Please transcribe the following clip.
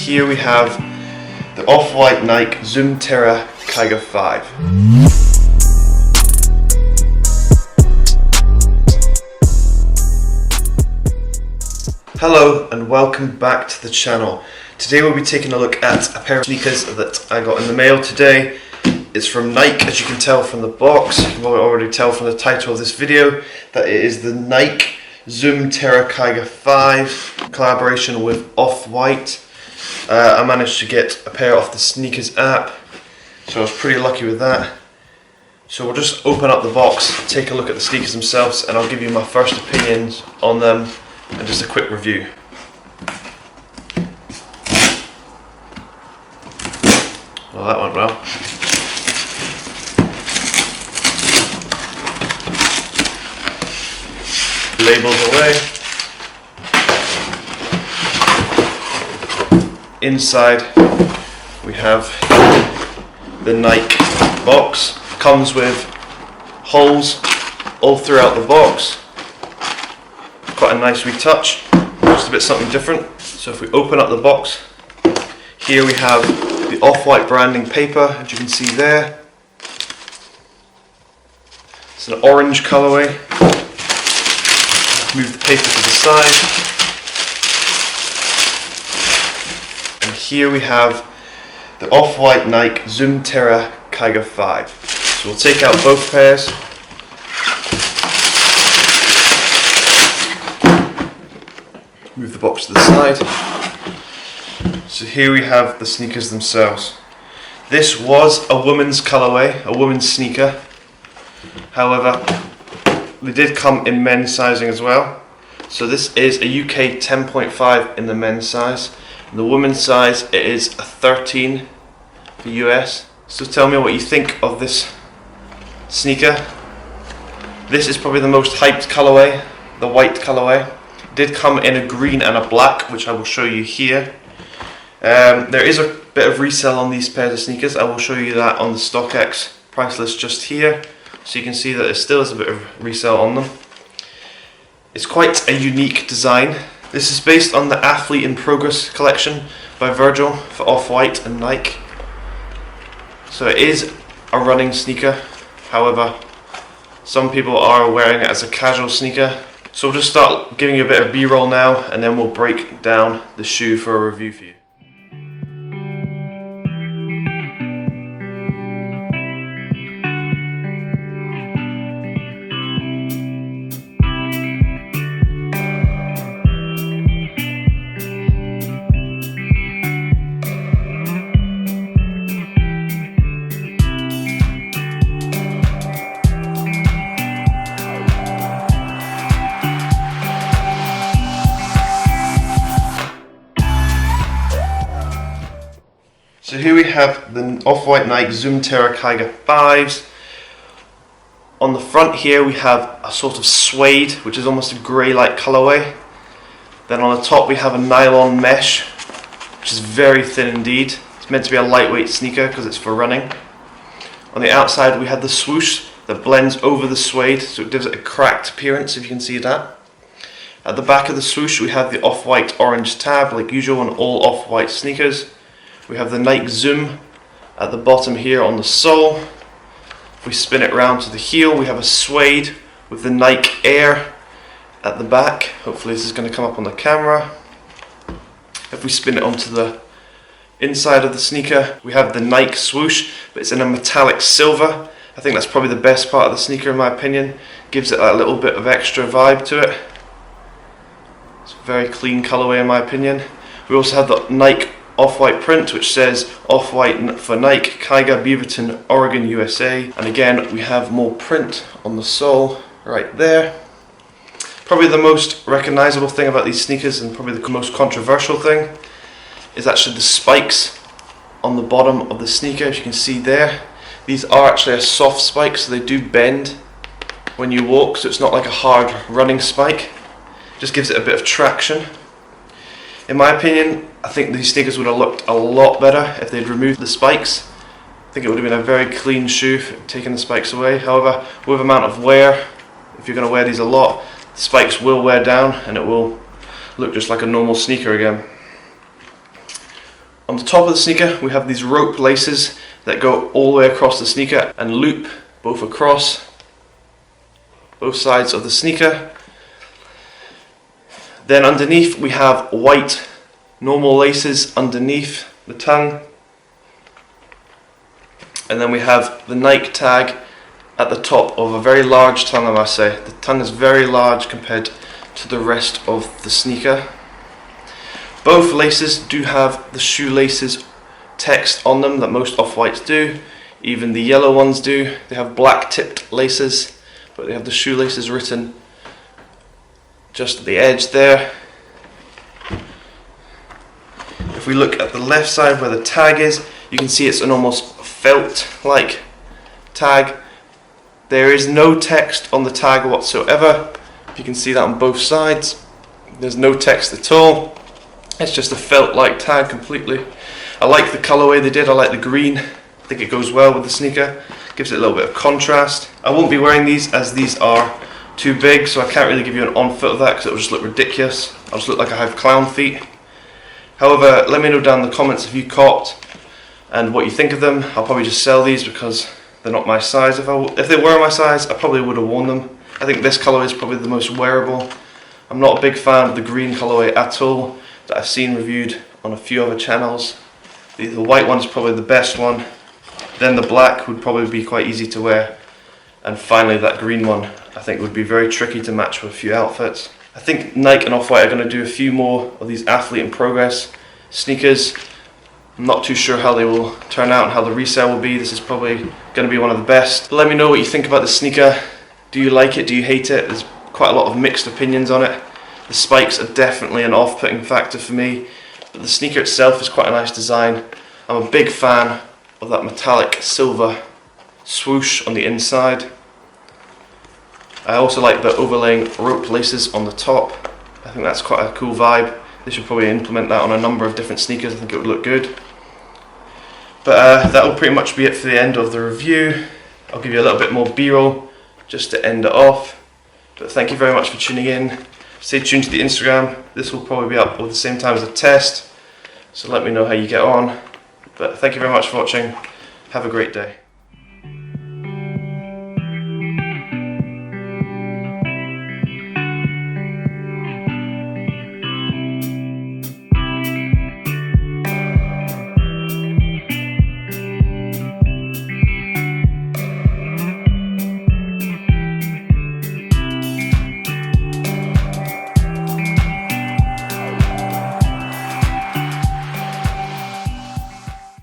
here we have the off-white Nike Zoom Terra Kiger 5. Hello and welcome back to the channel. Today we'll be taking a look at a pair of sneakers that I got in the mail today. It's from Nike, as you can tell from the box. You can already tell from the title of this video that it is the Nike Zoom Terra Kiger 5 collaboration with Off-White. I managed to get a pair off the sneakers app, so I was pretty lucky with that. So we'll just open up the box, take a look at the sneakers themselves, and I'll give you my first opinions on them and just a quick review. Well, that went well. Labels away. Inside we have the Nike box. Comes with holes all throughout the box. Quite a nice retouch, just a bit something different. So if we open up the box, here we have the Off-White branding paper, as you can see there. It's an orange colourway. Move the paper to the side. And here we have the Off-White Nike Zoom Terra Kiger 5. So we'll take out both pairs. Move the box to the side. So here we have the sneakers themselves. This was a woman's colourway, a woman's sneaker. However, they did come in men's sizing as well. So this is a UK 10.5 in the men's size. In the women's size, it is a 13 for US. So tell me what you think of this sneaker. This is probably the most hyped colourway, the white colourway. It did come in a green and a black, which I will show you here. There is a bit of resale on these pairs of sneakers. I will show you that on the StockX price list just here. So you can see that there still is a bit of resale on them. It's quite a unique design. This is based on the Athlete in Progress collection by Virgil for Off-White and Nike. So it is a running sneaker. However, some people are wearing it as a casual sneaker. So we'll just start giving you a bit of B-roll now, and then we'll break down the shoe for a review for you. So here we have the Off-White Nike Zoom Terra Kiger 5s. On the front here we have a sort of suede, which is almost a grey-like colourway. Then on the top we have a nylon mesh, which is very thin indeed. It's meant to be a lightweight sneaker because it's for running. On the outside we have the swoosh that blends over the suede, so it gives it a cracked appearance, if you can see that. At the back of the swoosh we have the Off-White orange tab, like usual on all Off-White sneakers. We have the Nike Zoom at the bottom here on the sole. If we spin it round to the heel, we have a suede with the Nike Air at the back. Hopefully this is going to come up on the camera. If we spin it onto the inside of the sneaker, we have the Nike swoosh, but it's in a metallic silver. I think that's probably the best part of the sneaker in my opinion. Gives it a little bit of extra vibe to it. It's a very clean colourway in my opinion. We also have the Nike Off-White print, which says Off-White for Nike, Kiger, Beaverton, Oregon, USA. And again, we have more print on the sole right there. Probably the most recognizable thing about these sneakers, and probably the most controversial thing, is actually the spikes on the bottom of the sneaker. As you can see there, these are actually a soft spike, so they do bend when you walk, so it's not like a hard running spike. It just gives it a bit of traction. In my opinion, I think these sneakers would have looked a lot better if they'd removed the spikes. I think it would have been a very clean shoe taking the spikes away. However, with amount of wear, if you're going to wear these a lot, the spikes will wear down and it will look just like a normal sneaker again. On the top of the sneaker we have these rope laces that go all the way across the sneaker and loop both across both sides of the sneaker. Then underneath we have white normal laces underneath the tongue, and then we have the Nike tag at the top of a very large tongue, I must say. The tongue is very large compared to the rest of the sneaker. Both laces do have the shoelaces text on them that most off-whites do. Even the yellow ones do. They have black tipped laces, but they have the shoelaces written just at the edge there. If we look at the left side where the tag is, you can see it's an almost felt-like tag. There is no text on the tag whatsoever. You can see that on both sides. There's no text at all. It's just a felt-like tag completely. I like the colorway they did. I like the green. I think it goes well with the sneaker. Gives it a little bit of contrast. I won't be wearing these as these are too big, so I can't really give you an on foot of that because it will just look ridiculous. I'll just look like I have clown feet. However, let me know down in the comments if you copped and what you think of them. I'll probably just sell these because they're not my size. If they were my size, I probably would have worn them. I think this colorway is probably the most wearable. I'm not a big fan of the green colorway at all that I've seen reviewed on a few other channels. The white one's probably the best one. Then the black would probably be quite easy to wear. And finally that green one I think would be very tricky to match with a few outfits. I think Nike and Off-White are going to do a few more of these athlete in progress sneakers. I'm not too sure how they will turn out and how the resale will be. This is probably going to be one of the best. But let me know what you think about the sneaker. Do you like it? Do you hate it? There's quite a lot of mixed opinions on it. The spikes are definitely an off-putting factor for me, but the sneaker itself is quite a nice design. I'm a big fan of that metallic silver swoosh on the inside. I also like the overlaying rope laces on the top. I think that's quite a cool vibe. They should probably implement that on a number of different sneakers. I think it would look good. But that will pretty much be it for the end of the review. I'll give you a little bit more B-roll just to end it off. But thank you very much for tuning in. Stay tuned to the Instagram. This will probably be up at the same time as the test, so let me know how you get on. But thank you very much for watching. Have a great day.